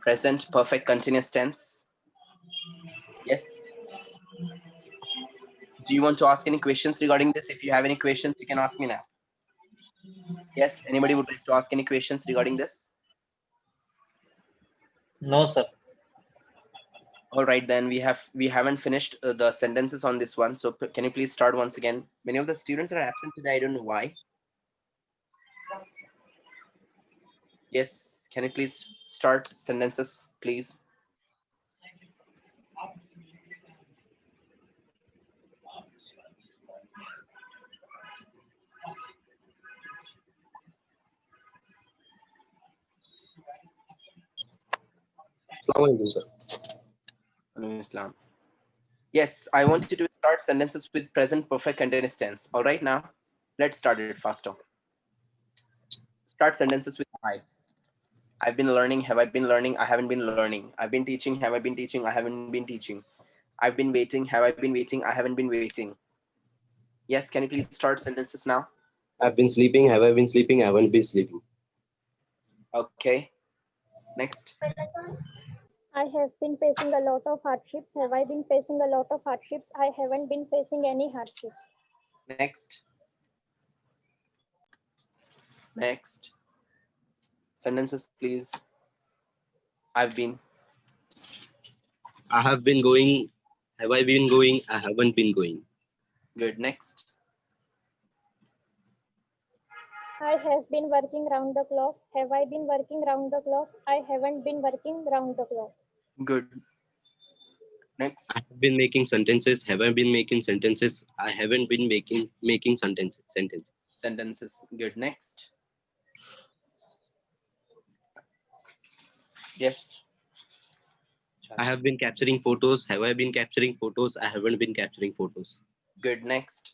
Present perfect continuous tense. Yes. Do you want to ask any questions regarding this? If you have any questions, you can ask me now. Yes. Anybody would like to ask any questions regarding this? No, sir. All right, then we haven't finished the sentences on this one. So can you please start once again? Many of the students are absent today. I don't know why. Yes. Can you please start sentences, please? Assalamualaikum, sir. Islam. Yes, I want you to start sentences with present perfect continuous tense. All right, now let's start it faster. Start sentences with I. I've been learning. Have I been learning? I haven't been learning. I've been teaching. Have I been teaching? I haven't been teaching. I've been waiting. Have I been waiting? I haven't been waiting. Yes, can you please start sentences now? I've been sleeping. Have I been sleeping? I haven't been sleeping. Okay. Next. I have been facing a lot of hardships. Have I been facing a lot of hardships? I haven't been facing any hardships. Next. Next. Sentences, please. I've been. I have been going. Have I been going? I haven't been going. Good. Next. I have been working round the clock. Have I been working round the clock? I haven't been working round the clock. Good. Next. I have been making sentences. Have I been making sentences? I haven't been making sentences. Sentences. Good. Next. Yes. I have been capturing photos. Have I been capturing photos? I haven't been capturing photos. Good. Next.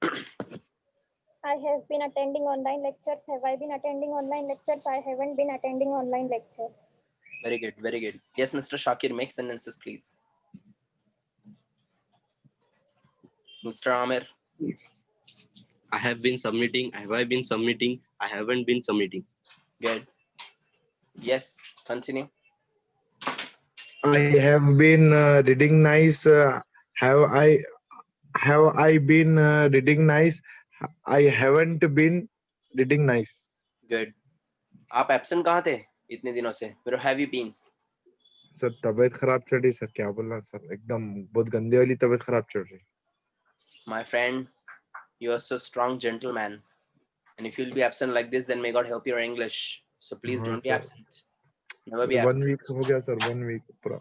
I have been attending online lectures. Have I been attending online lectures? I haven't been attending online lectures. Very good. Very good. Yes, Mr. Shakir, make sentences, please. Mr. Amir. I have been submitting. Have I been submitting? I haven't been submitting. Good. Yes, continue. I have been reading nice. Have I been reading nice? I haven't been reading nice. Good. आप absent कहाँ थे इतने दिनों से? Where have you been? Sir तबीयत खराब चल रही सर, क्या बोलना सर, एकदम बहुत गंदी वाली तबीयत खराब चल रही. My friend, you are so strong gentleman, and if you'll be absent like this, then may God help your English. So please don't be sir. absent. Never be 1 absent. week हो गया सर, 1 week पूरा.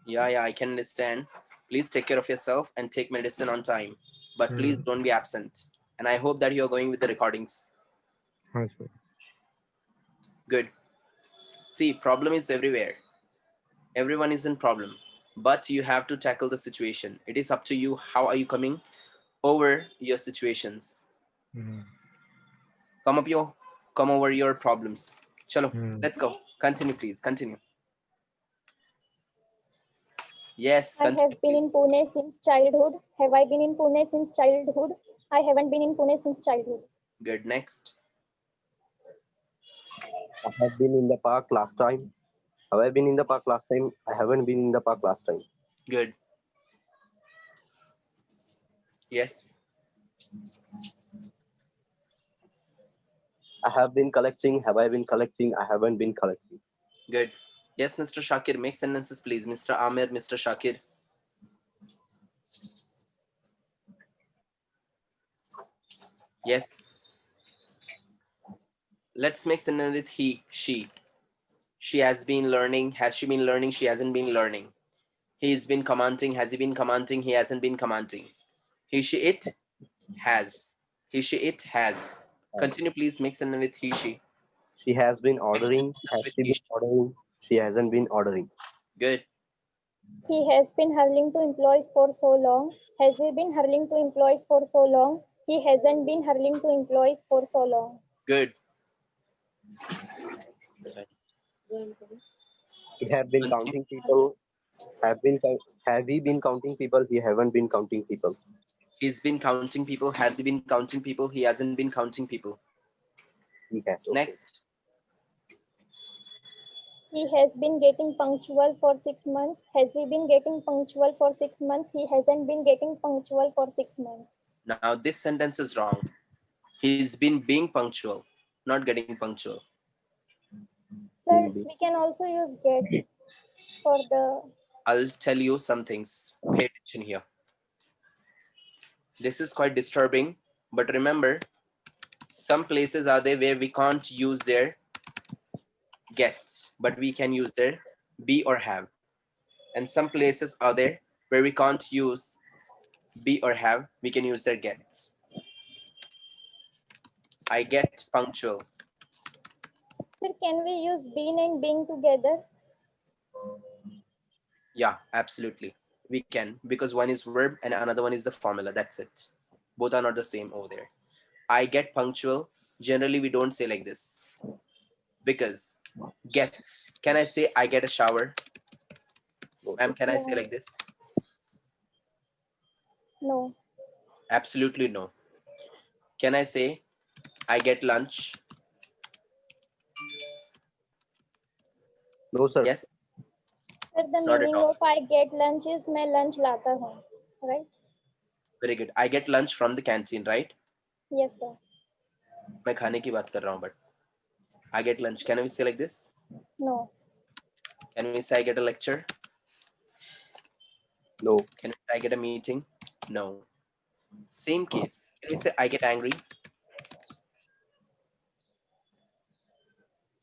Yeah, I can understand. Please take care of yourself and take medicine on time. But please don't be absent. And I hope that you're going with the recordings. हाँ sir. Good. See, problem is everywhere. Everyone is in problem. But you have to tackle the situation. It is up to you. How are you coming over your situations? Come over your problems. Chalo, let's go. Continue, please. Continue. Yes. I have been in Pune since childhood. Have I been in Pune since childhood? I haven't been in Pune since childhood. Good. Next. I have been in the park last time. Have I been in the park last time? I haven't been in the park last time. Good. Yes. I have been collecting. Have I been collecting? I haven't been collecting. Good. Yes, Mr. Shakir, make sentences, please. Mr. Amir, Mr. Shakir. Yes. Let's make sentence with he, she. She has been learning. Has she been learning? She hasn't been learning. He's been commanding. Has he been commanding? He hasn't been commanding. He, she, it has. He, she, it has. Continue, please. Make sentence with he, she. She has been ordering. Has she been ordering? She hasn't been ordering. Good. He has been hurling to employees for so long. Has he been hurling to employees for so long? He hasn't been hurling to employees for so long. Good. He have been counting people. Have he been counting people? He haven't been counting people. He's been counting people. Has he been counting people? He hasn't been counting people. He has. Okay. Next. He has been getting punctual for 6 months. Has he been getting punctual for 6 months? He hasn't been getting punctual for 6 months. Now this sentence is wrong. He's been being punctual, not getting punctual. Sir, we can also use get for the. I'll tell you some things. Pay attention here. This is quite disturbing, but remember, some places are there where we can't use their get, but we can use their be or have. And some places are there where we can't use be or have, we can use their get. I get punctual. Sir, can we use been and being together? Yeah, absolutely. We can, because one is verb and another one is the formula. That's it. Both are not the same over there. I get punctual. Generally, we don't say like this. Because get, can I say I get a shower? Ma'am, can I say No. like this? No. Absolutely no. Can I say I get lunch? No, sir. Yes. Sir, the Not at meaning all. of I get lunch is मैं lunch लाता हूँ, right? Very good. I get lunch from the canteen, right? Yes, sir. मैं खाने की बात कर रहा हूँ, but I get lunch. Can we say like this? No. Can we say I get a lecture? No. Can we say I get a meeting? No. Same case. Can we say I get angry?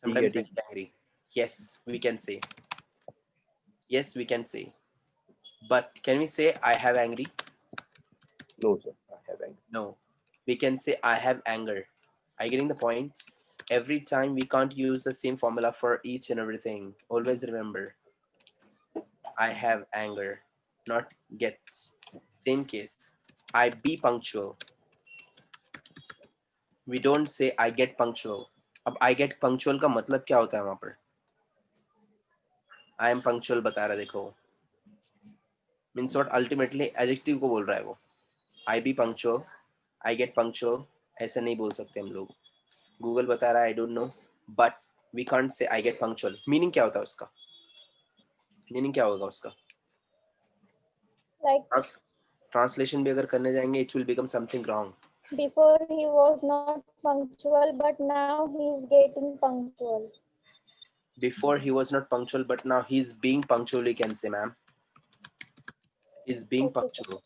Sometimes I getting- get angry. Yes, we can say. Yes, we can say. But can we say I have angry? No, sir. I have anger. No. We can say I have anger. Are you getting the point? Every time we can't use the same formula for each and everything. Always remember. I have anger, not get. Same case. I be punctual. We don't say I get punctual. अब I get punctual का मतलब क्या होता है वहां पर? I am punctual बता रहा है, देखो. Means what? Ultimately adjective को बोल रहा है वो. I be punctual, I get punctual. ऐसा नहीं बोल सकते हम लोग. Google बता रहा है I don't know, but we can't say I get punctual. Meaning क्या होता है उसका? Meaning क्या होगा उसका? Like Translation भी अगर करने जाएंगे, it will become something wrong. before he was not punctual, but now he is getting punctual. Before he was not punctual, but now he's being punctual, you can say, ma'am. He's being Okay, sir. punctual,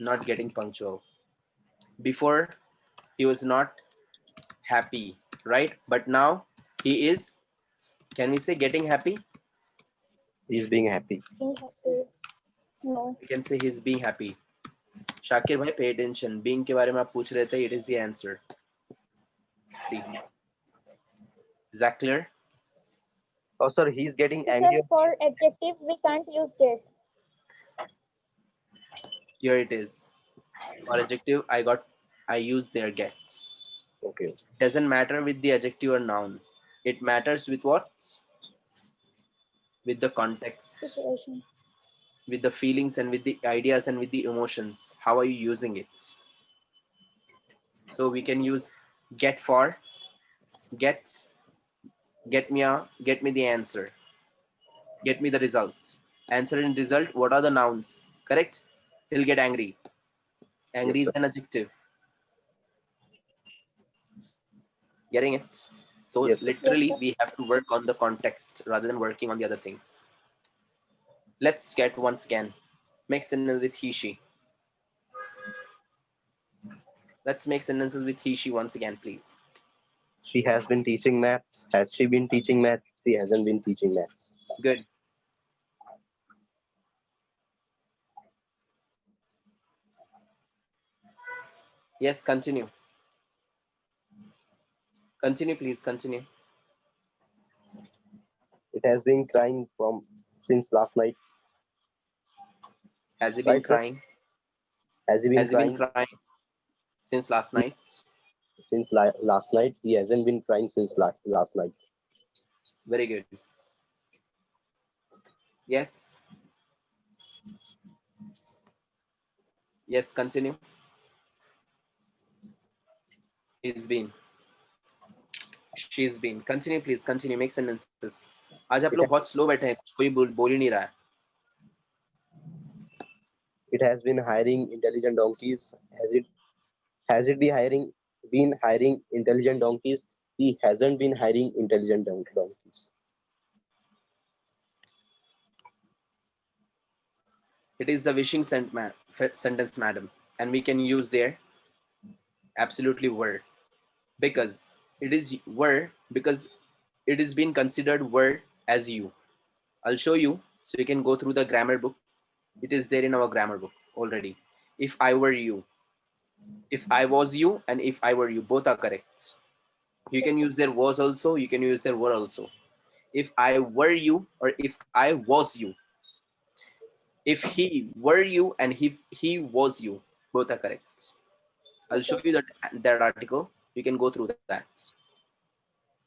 not getting punctual. Before he was not happy, right? But now he is, can we say getting happy? He's being happy. Being happy. No. We can say he's being happy. Shakir bhai, pay attention. Being के बारे में आप पूछ रहे थे, it is the answer. See. Is that clear? Oh, sir, he's getting So, angry. sir, for adjectives, we can't use get. Here it is. For adjective, I use their gets. Okay. Doesn't matter with the adjective or noun. It matters with what? With the context, Situation. with the feelings and with the ideas and with the emotions. How are you using it? So we can use get for, get me the answer, get me the result. Answer and result, what are the nouns? Correct? He'll get angry. Angry Yes, is sir. an adjective. Getting it? So Yes, sir. literally Yes, sir. we have to work on the context rather than working on the other things. Let's get once again. Make sentences with he, she. Let's make sentences with he, she once again, please. She has been teaching maths. Has she been teaching maths? She hasn't been teaching maths. Good. Yes, continue. Continue, please, continue. It has been crying since last night. Has he been Right, sir? crying? Has he been Has he been crying crying since last night? since last night? He hasn't been crying since last night. Very good. Yes. Yes, continue. He's been. She's been. Continue, please. Continue. Make sentences. आज आप लोग बहुत slow बैठे हैं, कोई बोल ही नहीं रहा है. It has been hiring intelligent donkeys. Has it been hiring intelligent donkeys? He hasn't been hiring intelligent donkeys. It is the wishing sentence, madam, and we can use there absolutely were, because it is were because it is being considered were as you. I'll show you so you can go through the grammar book. It is there in our grammar book already. If I were you, if I was you, and if I were you, both are correct. You can use their was also, you can use their were also. If I were you, or if I was you. If he were you and he was you, both are correct. I'll show you that article. You can go through that.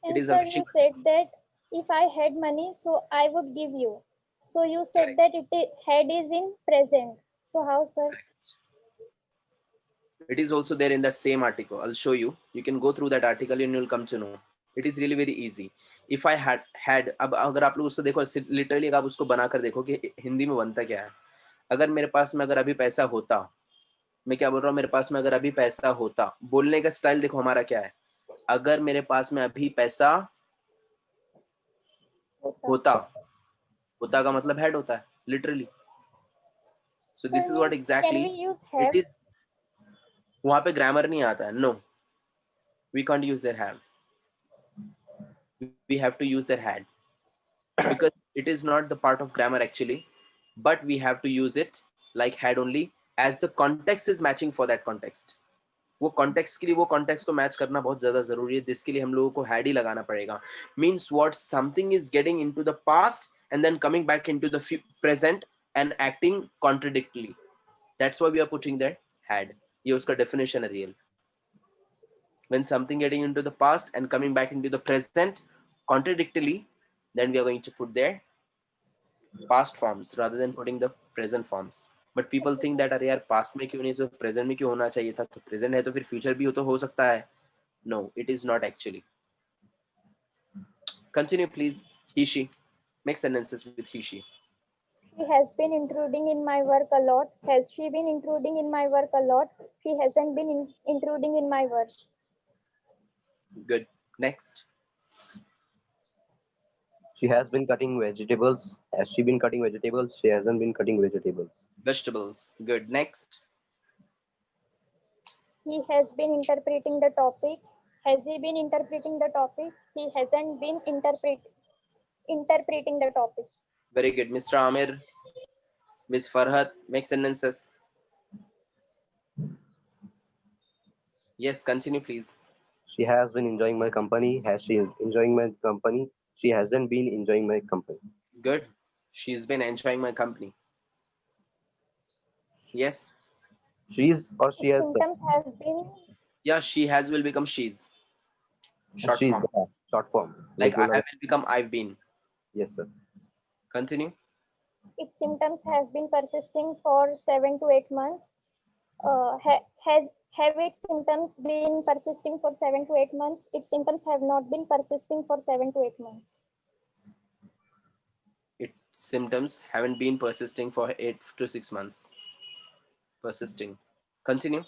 It And is a sir, wishing. you said that if I had money, so I would give you. So you said Correct. that had is in present. So how, sir? Correct. It is also there in that same article. I'll show you. You can go through that article and you'll come to know. It is really very easy. If I had अब अगर आप लोग उसको देखो literally, अगर आप उसको बनाकर देखो कि हिंदी में बनता क्या है. अगर मेरे पास में अगर अभी पैसा होता, मैं क्या बोल रहा हूँ, मेरे पास में अगर अभी पैसा होता, बोलने का स्टाइल देखो हमारा क्या है. अगर मेरे पास में अभी पैसा होता, होता का मतलब हेड होता है literally. So this is what Can exactly we use it have? Is. वहां पे ग्रामर नहीं आता है. No, we can't use there have. We have to use their had, because it is not the part of grammar actually, but we have to use it like had only, as the context is matching for that context. वो context के लिए वो context को match करना बहुत ज़्यादा ज़रूरी है. जिसके लिए हम लोगों को had ही लगाना पड़ेगा. Means what, something is getting into the past and then coming back into the present and acting contradictorily. That's why we are putting there had. ये उसका definition है real. When something getting into the past and coming back into the present contradictorily, then we are going to put their past forms rather than putting the present forms. But people think that अरे यार past में क्यों नहीं, so present में क्यों होना चाहिए था, तो present है तो फिर future भी हो सकता है. No, it is not actually. Continue please. He, she. Make sentences with he, she. She has been intruding in my work a lot. Has she been intruding in my work a lot? She hasn't been intruding in my work. Good. Next. She has been cutting vegetables. Has she been cutting vegetables? She hasn't been cutting vegetables. Vegetables. Good. Next. He has been interpreting the topic. Has he been interpreting the topic? He hasn't been interpreting the topic. Very good. Mr. Amir. Miss Farhat. Make sentences. Yes, continue please. She has been enjoying my company. Has she enjoying my company? She hasn't been enjoying my company. Good. She's been enjoying my company. Yes. She's or she has. Symptoms have been. Yeah, she has will become she's. Short She's form. short form. Like I will become I've been. Yes, sir. Continue. Its symptoms have been persisting for 7 to 8 months. Have its symptoms been persisting for 7 to 8 months? Its symptoms have not been persisting for 7 to 8 months. Its symptoms haven't been persisting for 8 to 6 months. Persisting. Continue.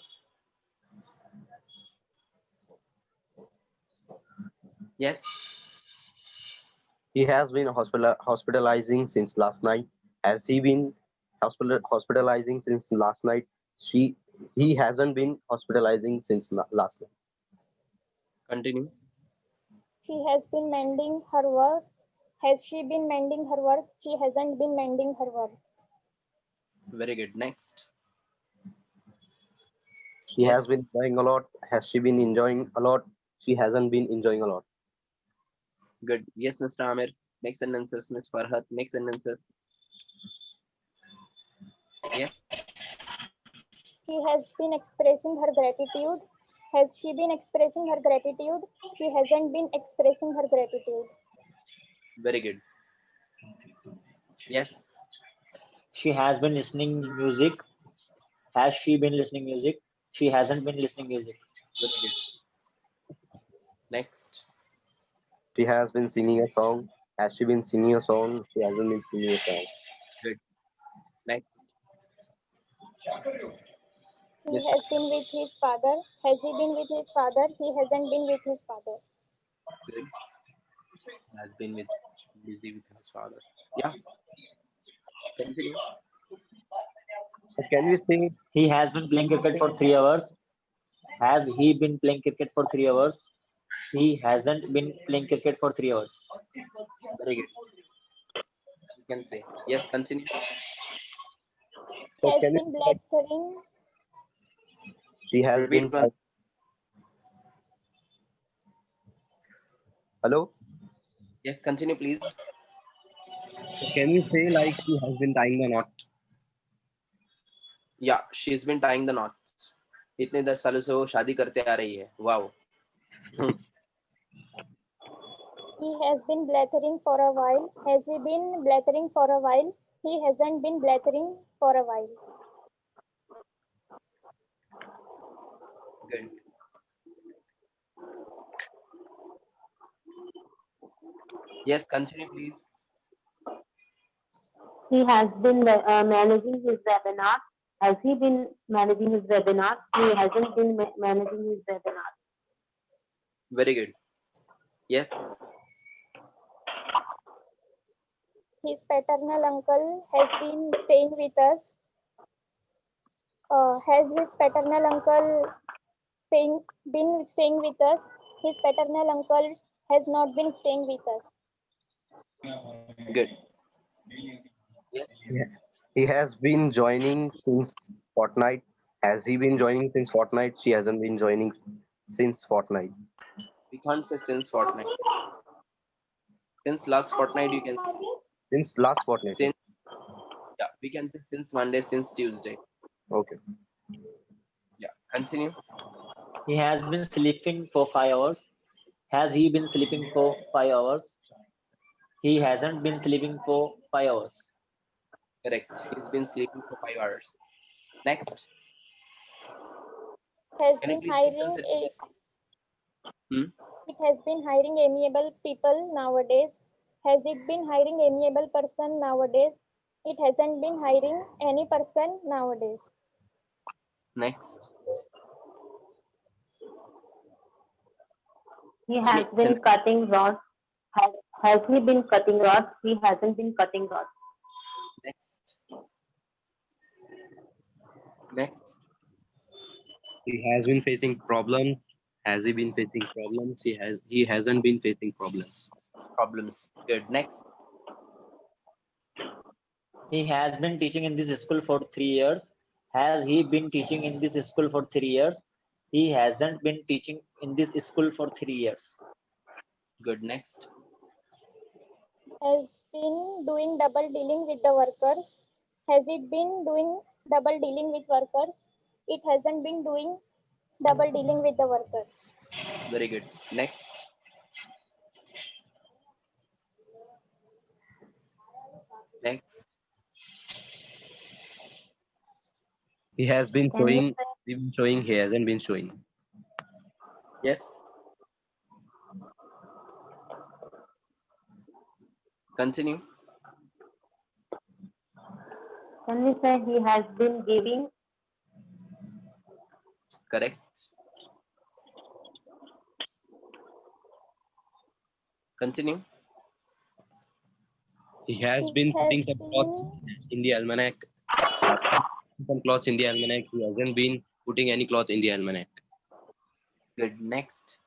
Yes. He has been hospitalizing since last night. Has he been hospitalizing since last night? He hasn't been hospitalizing since last night. Continue. She has been mending her work. Has she been mending her work? She hasn't been mending her work. Very good. Next. She Yes. has been enjoying a lot. Has she been enjoying a lot? She hasn't been enjoying a lot. Good. Yes, Mr. Amir. Make sentences. Miss Farhat. Make sentences. Yes. She has been expressing her gratitude. Has she been expressing her gratitude? She hasn't been expressing her gratitude. Very good. Yes. She has been listening music. Has she been listening music? She hasn't been listening music. Very good. Next. She has been singing a song. Has she been singing a song? She hasn't been singing a song. Good. Next. He Miss. has been with his father. Has he been with his father? He hasn't been with his father. Good. Has been busy with his father. Yeah. Continue. So can we say He has been playing cricket for 3 hours. Has he been playing cricket for 3 hours? He hasn't been playing cricket for 3 hours. Very good. You can say yes. Continue. so Has can we been say that blathering. she has Repeat been one. hello? Yes. Continue, please. So can we say like she has been tying the knot? Yeah. She's been tying the knots. इतने 10 सालों से वो शादी करते आ रही है. Wow. He has been blathering for a while. Has he been blathering for a while? He hasn't been blathering for a while. Good. Yes. Continue, please. He has been managing his webinar. Has he been managing his webinar? He hasn't been managing his webinar. Very good. Yes. His paternal uncle has been staying with us. Has his paternal uncle been staying with us? His paternal uncle has not been staying with us. Good. Yes. Yes. He has been joining since fortnight. Has he been joining since fortnight? She hasn't been joining since fortnight. We can't say since fortnight. Since last fortnight, you can Since last fortnight. since. Yeah. We can say since Monday, since Tuesday. Okay. Yeah. Continue. He has been sleeping for 5 hours. Has he been sleeping for 5 hours? He hasn't been sleeping for 5 hours. Correct. He's been sleeping for 5 hours. Next. Has Can you been please hiring listen to It has been hiring amiable people nowadays. Has it been hiring amiable person nowadays? It hasn't been hiring any person nowadays. Next. He has been cutting rods. Has he been cutting rods? He hasn't been cutting rods. Next. Next. He has been facing problems. Has he been facing problems? He hasn't been facing problems. Problems. Good. Next. He has been teaching in this school for 3 years. Has he been teaching in this school for 3 years? He hasn't been teaching in this school for 3 years. Good. Next. Has been doing double dealing with the workers. Has it been doing double dealing with workers? It hasn't been doing double dealing with the workers. Very good. Next. Next. He has been Can we showing. Been showing. He hasn't been showing. Yes. Continue. Can we say he has been giving? Correct. Continue. He has It been has putting some clothes been in the almanac. Some clothes in the almanac. He hasn't been putting any cloth in the almanac. Good. Next.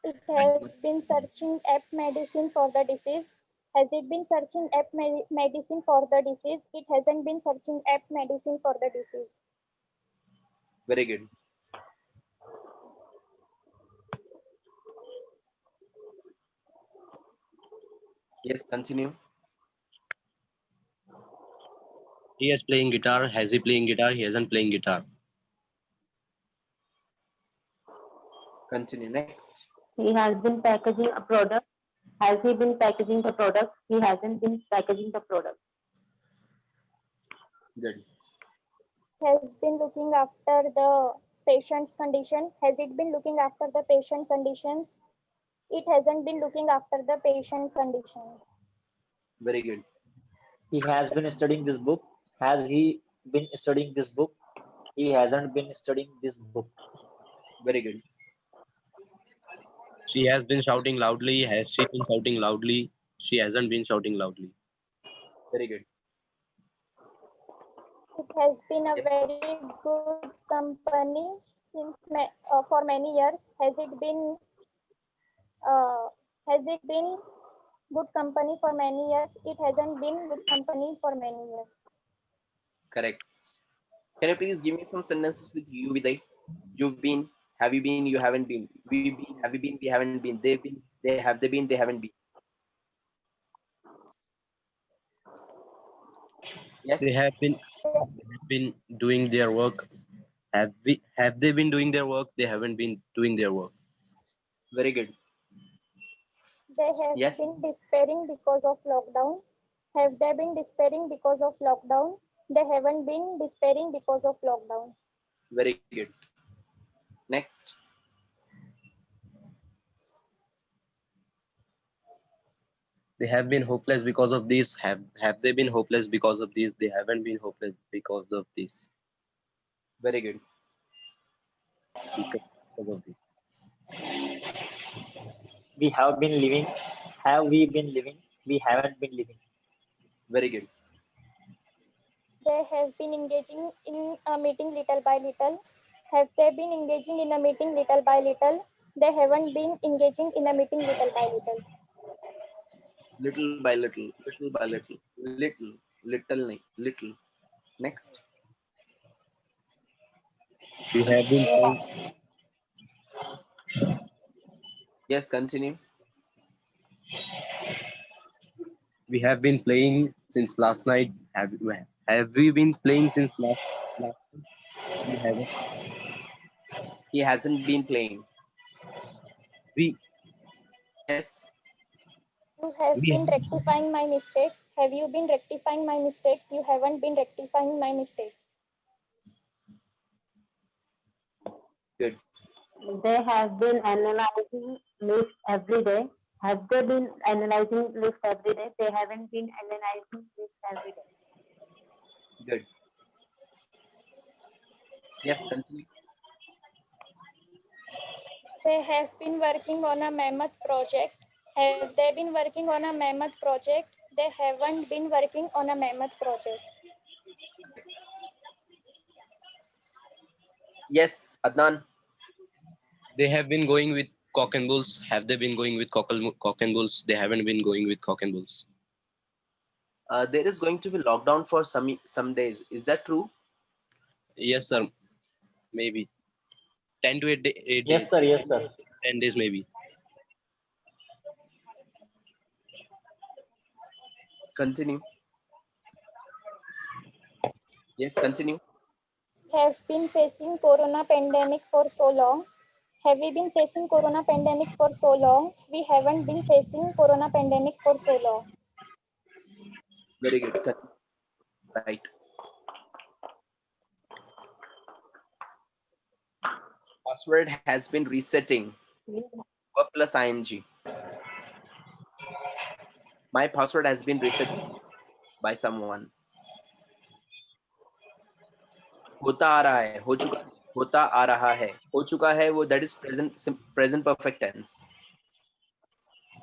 It has been searching app medicine for the disease. Has it been searching app medicine for the disease? It hasn't been searching app medicine for the disease. Very good. Yes. Continue. He is playing guitar. Has he playing guitar? He hasn't playing guitar. Continue. Next. He has been packaging a product. Has he been packaging the product? He hasn't been packaging the product. Good. Has been looking after the patient's condition. Has it been looking after the patient conditions? It hasn't been looking after the patient condition. Very good. He has been studying this book. Has he been studying this book? He hasn't been studying this book. Very good. She has been shouting loudly. Has she been shouting loudly? She hasn't been shouting loudly. Very good. It has been a Yes. very good company for many years. Has it been good company for many years? It hasn't been good company for many years. Correct. Can you please give me some sentences with you, Viday? You've been, have you been, you haven't been. We've been, have you been, we haven't been. They've been, they been, they haven't been. Yes. They have been doing their work. Have they been doing their work? They haven't been doing their work. Very good. They have Yes. been despairing because of lockdown. Have they been despairing because of lockdown? They haven't been despairing because of lockdown. Very good. Next. They have been hopeless because of this. Have they been hopeless because of this? They haven't been hopeless because of this. Very good. Because of this. We have been living. Have we been living? We haven't been living. Very good. They have been engaging in a meeting little by little. Have they been engaging in a meeting little by little? They haven't been engaging in a meeting little by little. Little by little, little by little, little, little. Next. We have been playing, Yes, continue. we have been playing since last night. Have we been playing since last night? We haven't. He hasn't been playing. We Yes. You have we been rectifying my mistakes. Have you been rectifying my mistakes? You haven't been rectifying my mistakes. Good. They have been analyzing list every day. Have they been analyzing list every day? They haven't been analyzing list every day. Good. Yes, continue. They have been working on a mammoth project. Have they been working on a mammoth project? They haven't been working on a mammoth project. Yes, Adnan. They have been going with cock and bulls. Have they been going with cock and bulls? They haven't been going with cock and bulls. There is going to be lockdown for some days. Is that true? Yes, sir. Maybe 10 to 8 Yes, days. sir. Yes, sir. 10 days maybe. Continue. Yes, continue. Have been facing corona pandemic for so long. Have we been facing corona pandemic for so long? We haven't been facing corona pandemic for so long. Very good. Right. Password has been resetting. Verb plus ing. My password has been reset by someone. होता आ रहा है, हो चुका, होता आ रहा है, हो चुका है वो, that is present perfect tense.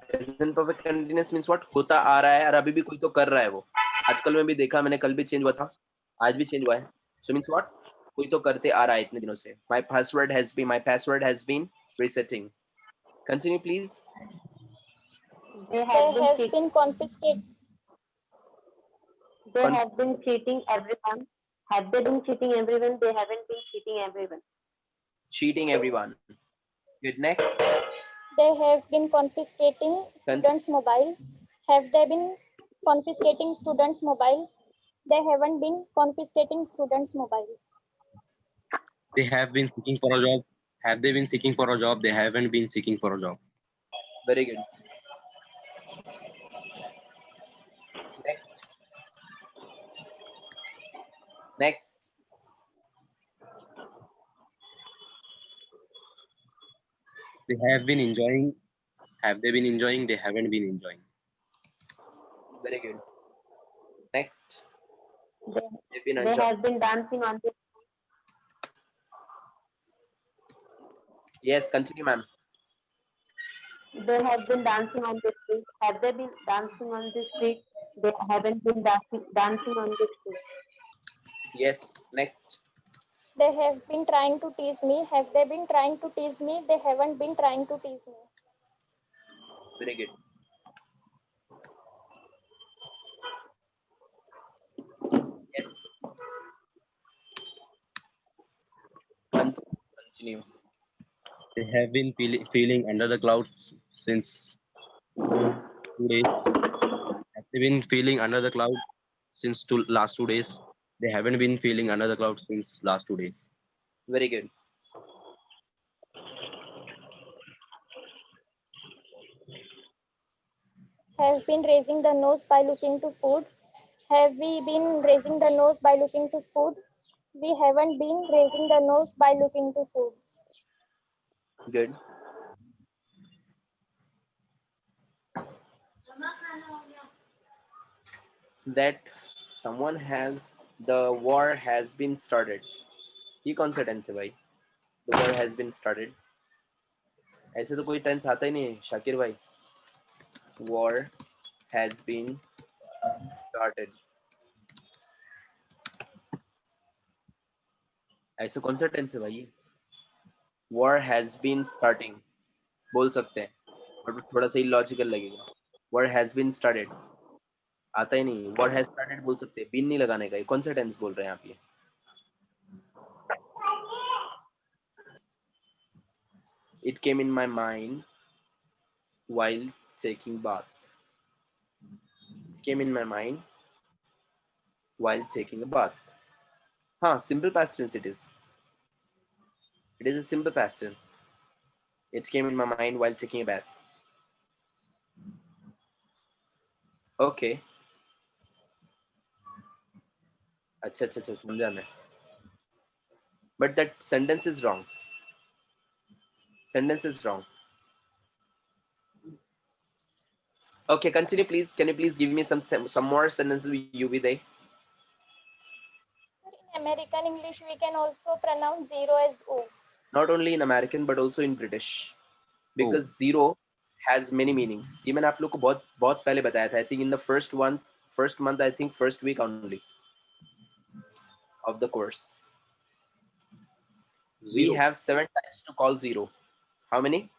Present perfect continuous means what? होता आ रहा है और अभी भी कोई तो कर रहा है वो. आजकल में भी देखा मैंने, कल भी चेंज हुआ था, आज भी चेंज हुआ है. So means what? कोई तो करते आ रहा है इतने दिनों से. My password has been resetting. Continue please. They They have have been been confiscated. They have been cheating everyone. Have they been cheating everyone? They haven't been cheating everyone. Cheating everyone. Good. Next. They have been confiscating students' mobile. Have they been confiscating students' mobile? They haven't been confiscating students' mobile. They have been seeking for a job. Have they been seeking for a job? They haven't been seeking for a job. Very good. Next. Next. They have been enjoying. Have they been enjoying? They haven't been enjoying. Very good. Next. They, They've been they enjoying. have been dancing on the Yes, continue, ma'am. They have been dancing on the street. Have they been dancing on the street? They haven't been dancing on the street. Yes, next. They have been trying to tease me. Have they been trying to tease me? They haven't been trying to tease me. Very good. Yes. Continue. They have been feeling under the clouds since 2 days. Have they been feeling under the cloud since last 2 days? They haven't been feeling under the cloud since last 2 days. Very good. Have been raising the nose by looking to food. Have we been raising the nose by looking to food? We haven't been raising the nose by looking to food. Good. That someone has, the war has been started. ये कौन सा tense है भाई? The war has been started. ऐसे तो कोई tense आता ही नहीं है शाकिर भाई. War has been started. ऐसे कौन सा टेंस है भाई ये? War has been starting. बोल सकते हैं, और थोड़ा सा इलॉजिकल लगेगा. War has been started. आता ही नहीं. War has started बोल सकते हैं, बीन नहीं लगाने का. ये कौन सा टेंस बोल रहे हैं आप ये? It came in my mind while taking bath. It came in my mind while taking a bath. हाँ, simple past tense it is. It is a simple past tense. It came in my mind while taking a bath. Okay. अच्छा अच्छा अच्छा समझा मैं. But that sentence is wrong. Sentence is wrong. Okay, continue please. Can you please give me some more sentences with you with a? Sir, in American English, we can also pronounce zero as O. Not only in American but also in British, because zero has many meanings. ये मैंने आप लोग को बहुत बहुत पहले बताया था. I think in the first month, I think first week only of the course. We Zero. have 7 types to call zero. How many?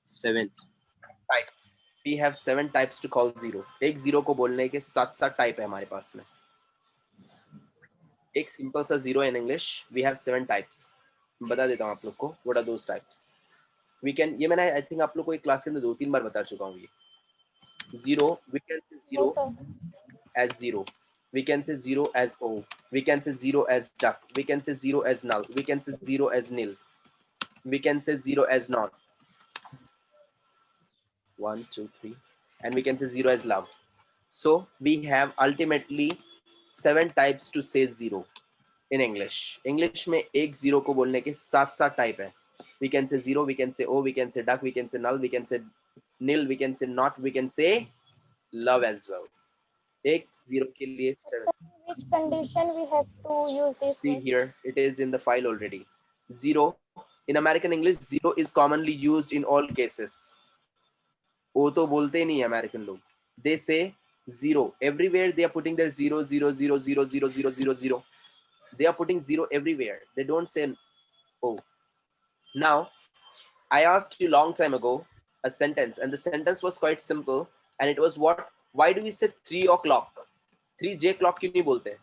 7. 7 types. We have 7 types to call zero. एक zero को बोलने के 7 type है हमारे पास में. एक simple सा zero in English. We have 7 types. बता देता हूँ आप लोग को. What are those types? We can, ये मैंने I think आप लोग को एक क्लास के अंदर 2-3 बार बता चुका हूँ ये. Zero, we can say No, zero sir. as zero. We can say zero as O. We can say zero as duck. We can say zero as null. We can say zero as nil. We can say zero as not. 1, 2, 3. And we can say zero as love. So we have ultimately 7 types to say zero in English. English में एक zero को बोलने के 7 type है. We can say zero, we can say O, we can say duck, we can say null, we can say nil, we can say not, we can say love as well. एक zero के लिए 7. Sir, in which condition we have to use this See word? here, it is in the file already. Zero. In American English, zero is commonly used in all cases. वो तो बोलते ही नहीं है American लोग. They say zero. Everywhere they are putting their 0, 0, 0, 0, 0, 0, 0, 0. They are putting zero everywhere. They don't say O. Now, I asked you long time ago a sentence, and the sentence was quite simple, and it was what? Why do we say 3 o'clock? 3J clock क्यों नहीं बोलते?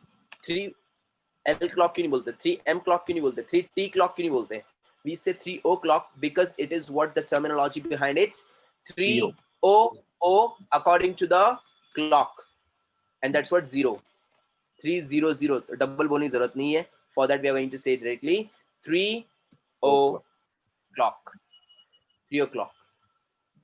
3L clock क्यों नहीं बोलते? 3M clock क्यों नहीं बोलते? 3T clock क्यों नहीं बोलते? We say 3 o'clock because it is what the terminology behind it. 3 O according to the clock, and that's what 0. 300. Double बोलने की जरूरत नहीं है. For that we are going to say directly 3 o'clock. 3 o'clock.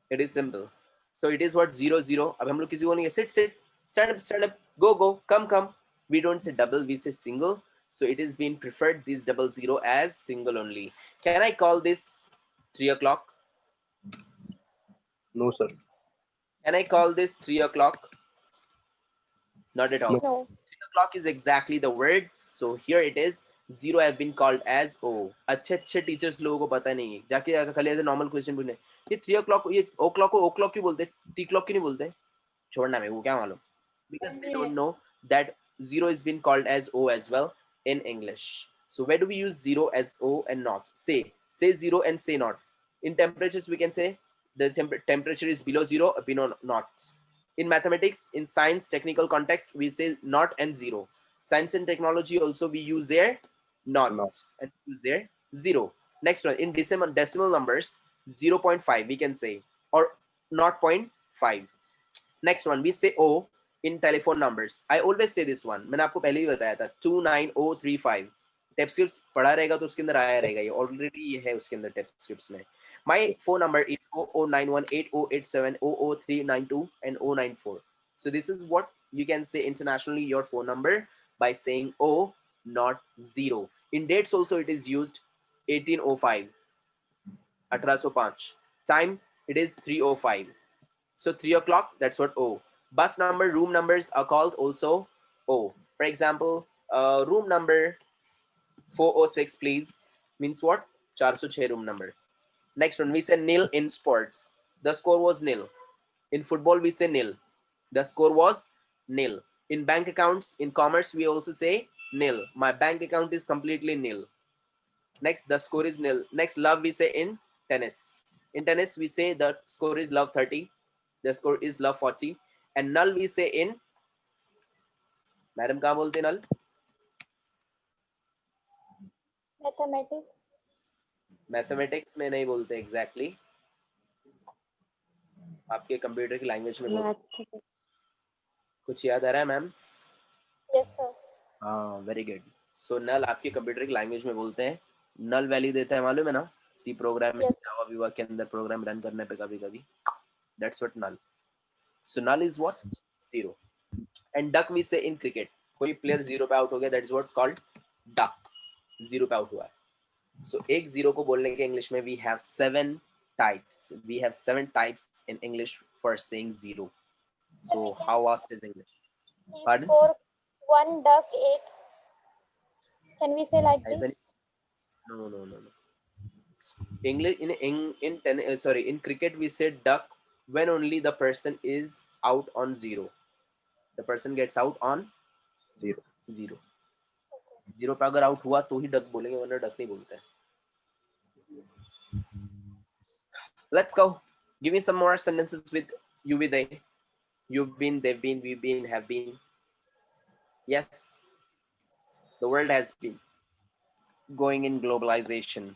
It is simple. So it is what 0 0. अब हम लोग किसी को नहीं sit stand up, go come. We don't say double, we say single. So it is being preferred this 00 as single only. Can I call this 3 o'clock? No, sir. Can I call this 3 o'clock? Not at all. No. No. 3 o'clock is exactly the word. So here it is. 0 have been called as O. अच्छे teachers लोगों को पता नहीं है, जाके खाली ऐसे normal question पूछने, ये 3 o'clock ये ओ क्लॉक क्यों बोलते, टी क्लॉक क्यों नहीं बोलते, छोड़ना मेरे को क्या मालूम, because they don't know that 0 is been called as O as well in English. So where do we use 0 as O and not? Say 0 and say not. In temperatures we can say the temperature is below 0 or below not. In mathematics, in science, technical context, we say not and 0. Science and technology also we use there not, and use there 0. Next one, in decimal numbers, 0.5 we can say, or 0.5. Next one, we say O in telephone numbers. I always say this one. मैंने आपको पहले भी बताया था 29035. Tape scripts पढ़ा रहेगा तो उसके अंदर आया रहेगा, ये ऑलरेडी ये है उसके अंदर टेप स्क्रिप्ट्स में. My phone number is 0091808700392 and 094. So this is what you can say internationally your phone number by saying O, not 0. In dates also it is used 1805, 1805. Time it is 3:05. So 3 o'clock, that's what O. Bus number, room numbers are called also O. For example, room number 406, please, means what? 406 room number. Next one, we say nil in sports. The score was nil. In football, we say nil. The score was nil. In bank accounts, in commerce, we also say nil. My bank account is completely nil. Next, the score is nil. Next, love we say in tennis. In tennis, we say the score is love 30. The score is love 40. And null we say in, madam कहाँ बोलते null? Mathematics. Mathematics में नहीं बोलते exactly. आपके computer की language में बोलते. कुछ याद आ रहा है मैम? Yes, sir. हाँ, वेरी गुड. सो नल आपके कंप्यूटर की लैंग्वेज में बोलते हैं. नल वैल्यू देता है, मालूम है ना? सी प्रोग्राम में, जावा विवा के अंदर प्रोग्राम रन करने पे कभी कभी. That's what null. So null is what? 0. And duck we say in cricket. कोई प्लेयर 0 पे आउट हो गया, that is what called duck. 0 पे आउट हुआ है. So एक 0 को बोलने के इंग्लिश में we have 7 types. We have 7 types in English for saying 0. So how vast is English? He Pardon? scored 1 duck 8. Can we say like ऐसा this? नहीं. No. English in cricket we say duck when only the person is out on 0. The person gets out on 0. 0 पे अगर out हुआ तो ही duck बोलेंगे, वरना duck नहीं बोलते. Let's go. Give me some more sentences with you, with they. You've been, they've been, we've been, have been. Yes. The world has been going in globalization.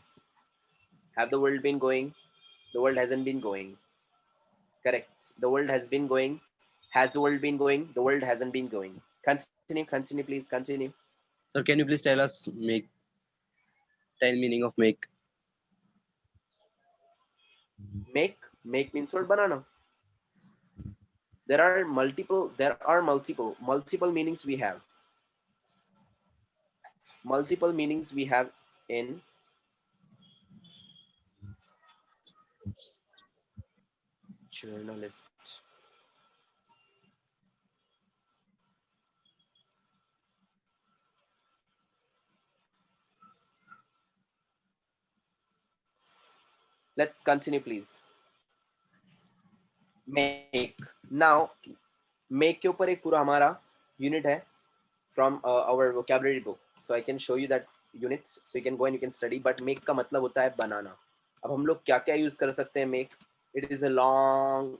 Have the world been going? The world hasn't been going. Correct. The world has been going. Has the world been going? The world hasn't been going. Continue, please, continue. Sir, can you please tell us tell meaning of make? Make means what? Banana. There are multiple meanings we have. Multiple meanings we have in journalist. Let's continue, please. Make. Now, make के ऊपर एक पूरा हमारा unit है from our vocabulary book. So I can show you that unit. So you can go and you can study. But make का मतलब होता है बनाना. अब हम लोग क्या क्या use कर सकते हैं make? It is a long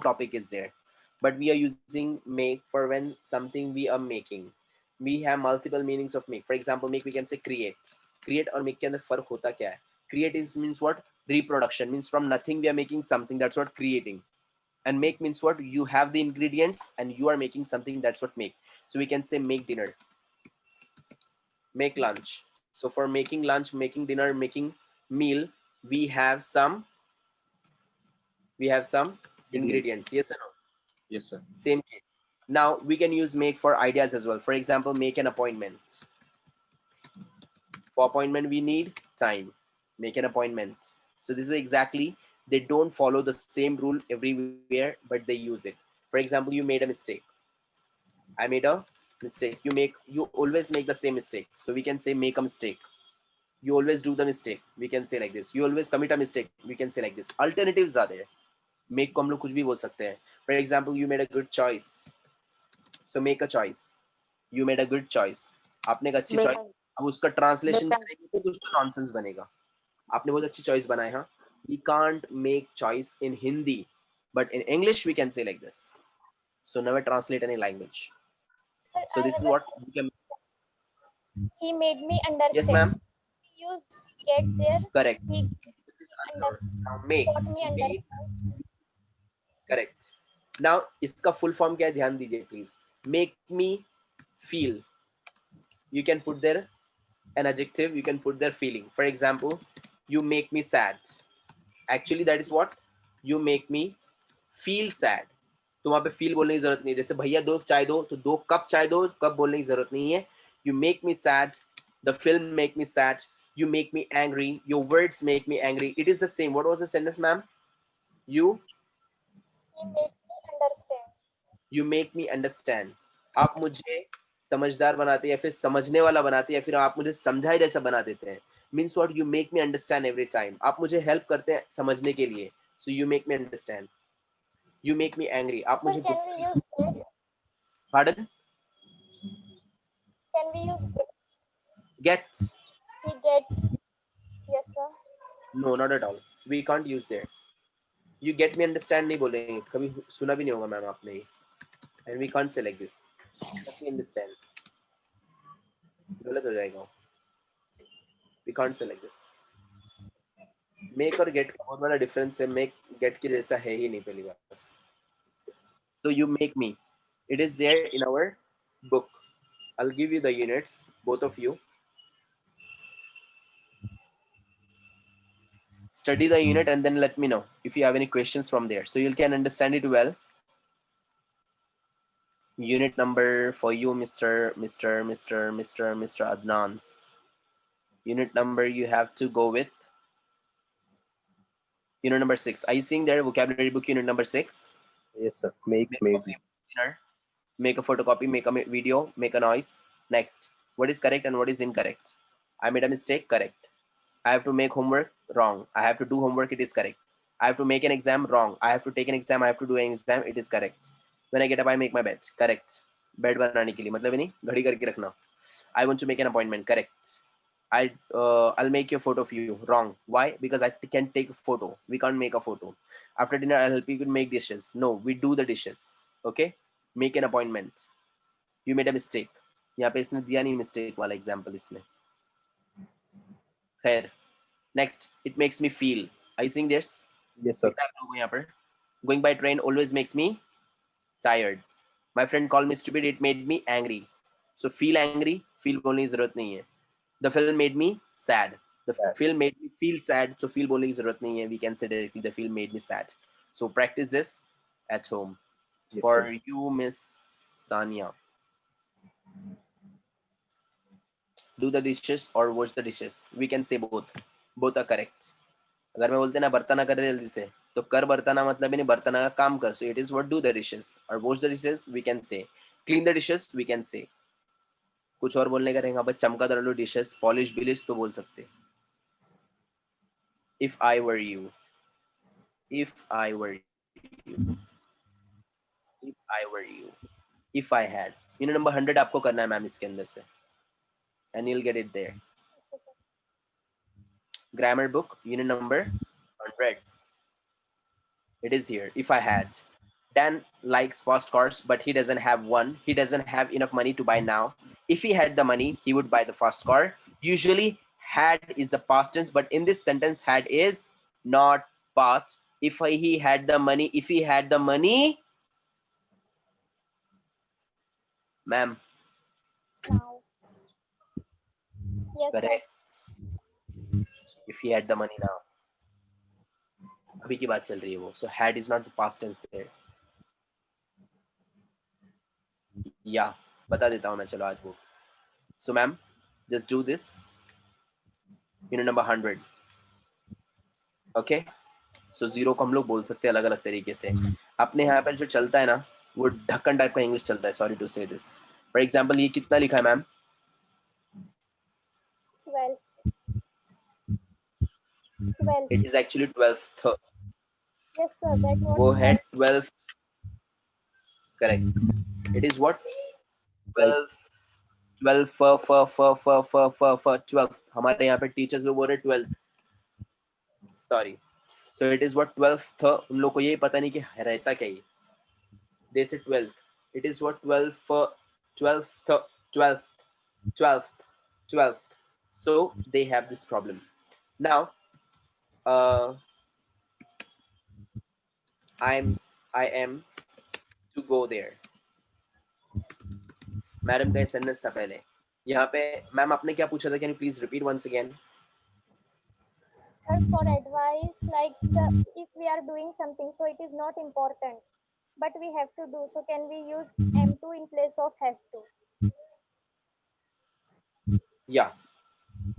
topic is there. But we are using make for when something we are making. We have multiple meanings of make. For example, make we can say create. Create और make के अंदर फर्क होता क्या है? Create means what? Reproduction. Means from nothing we are making something. That's what creating. And make means what? You have the ingredients and you are making something. That's what make. So we can say make dinner, make lunch. So for making lunch, making dinner, making meal, we have some ingredients. Yes or no? Yes, sir. Same case. Now we can use make for ideas as well. For example, make an appointment. For appointment, we need time. Make an appointment. So this is exactly they don't follow the same rule everywhere, but they use it. For example, you made a mistake. I made a mistake. You always make the same mistake. So we can say make a mistake. You always do the mistake. We can say like this. You always commit a mistake. We can say like this. Alternatives are there. Make को हम लोग कुछ भी बोल सकते हैं. For example, you made a good choice. So make a choice. You made a good choice. आपने एक अच्छी choice. अब उसका translation करेंगे तो कुछ तो nonsense बनेगा. आपने बहुत अच्छी choice बनाई हाँ. We can't make choice in Hindi, but in English we can say like this. So never translate any language. So this is what you can. He made me understand. Yes, ma'am. Use get there. Correct. He Understand. Now make. got me understand. Correct. Now इसका full form क्या है ध्यान दीजिए please. Make me feel. You can put there an adjective. You can put there feeling. For example, you make me sad. Actually that is what you make me feel sad. तो वहाँ पे feel बोलने की जरूरत नहीं है. जैसे भैया 2 चाय दो तो 2 कप चाय दो, कप बोलने की जरूरत नहीं है. You make me sad. The film make me sad. You make me angry. Your words make me angry. It is the same. What was the sentence, ma'am? You He made me understand. You make me understand. आप मुझे समझदार बनाते हैं या फिर समझने वाला बनाते हैं या फिर आप मुझे समझाए जैसा बना देते हैं. Means what? You make me understand every time. आप मुझे help करते हैं समझने के लिए. So you make me understand. You make me angry. आप Sir, मुझे can we use get? Pardon? Can we use get? Get? He get. Yes, sir. No, not at all. We can't use there. You get me understand नहीं बोलेंगे. कभी सुना भी नहीं होगा ma'am आपने ये. And we can't say like this. Let me understand. गलत हो जाएगा. We can't say like this. Make और get का बहुत बड़ा difference है. Make get के जैसा है ही नहीं पहली बार. So you make me. It is there in our book. I'll give you the units, both of you. Study the unit and then let me know if you have any questions from there. So you can understand it well. Unit number for you, Mr. Adnans. Unit number you have to go with. Unit number 6. Are you seeing there vocabulary book unit number 6? Yes, sir. Make a dinner, make a photocopy, make a video, make a noise. Next, what is correct and what is incorrect? I made a mistake, correct. I have to make homework, wrong. I have to do homework, it is correct. I have to make an exam, wrong. I have to take an exam, I have to do an exam, it is correct. When I get up, I make my bed, correct. Bed बनाने के लिए मतलब नहीं घड़ी करके रखना. I want to make an appointment, correct. I'll make a photo of you, wrong. Why? Because I can take a photo. We can't make a photo. After dinner, I'll help you make dishes. No, we do the dishes. Okay? Make an appointment. You made a mistake. यहाँ पे इसने दिया नहीं mistake वाला example इसने. खैर. Next, it makes me feel. Are you seeing this? Yes, sir. यहाँ पर. Going by train always makes me tired. My friend called me stupid. It made me angry. So feel angry. Feel बोलने की जरूरत नहीं है. The film made me sad. The film made me feel sad. So feel बोलने की जरूरत नहीं है. We can say directly the film made me sad. So practice this at home. Yes, For sir. you, Miss Sanya. Do the dishes or wash the dishes. We can say both. Both are correct. अगर मैं बोलते ना बर्तन कर जल्दी से तो कर बर्तन मतलब ही नहीं बर्तन का काम कर. So it is what do the dishes or wash the dishes we can say. Clean the dishes we can say. कुछ और बोलने का रहेगा बस चमका दर लो डिशेस पॉलिश बिलिश तो बोल सकते. If I were you. If I were you. If I were you. If I had. Unit number 100 आपको करना है मैम इसके अंदर से. And you'll get it there. Yes, sir. Grammar book unit number 100. It is here. If I had. Dan likes fast cars, but he doesn't have one. He doesn't have enough money to buy now. If he had the money, he would buy the fast car. Usually, had is the past tense, but in this sentence, had is not past. If he had the money, ma'am, Now. Yes, sir. correct. If he had the money now. अभी की बात चल रही है वो. So had is not the past tense there. Yeah, बता देता हूँ मैं चलो आज वो. So ma'am, just do this. Unit number 100. Okay. So zero को हम लोग बोल सकते हैं अलग अलग तरीके से. अपने यहाँ पर जो चलता है ना वो ढक्कन टाइप का इंग्लिश चलता है. सॉरी टू से दिस. फॉर एग्जाम्पल ये कितना लिखा है ma'am? 12. 12. It is actually 12th. Yes, sir. That was वो है 12th. Correct. It is what? 12 12 12. हमारे यहाँ पे टीचर्स लोग बोल रहे 12. Sorry. So it is what 12th. उन लोग को ये पता नहीं कि रहता क्या ये. They say 12. It is what 12th. 12th. So they have this problem. Now, I am to go there. Madam का सेंटेंस था पहले. यहाँ पे मैम आपने क्या पूछा था? Can you please repeat once again? sir, for advice, like if we are doing something, so it is not important, but we have to do. So can we use M2 in place of have to? या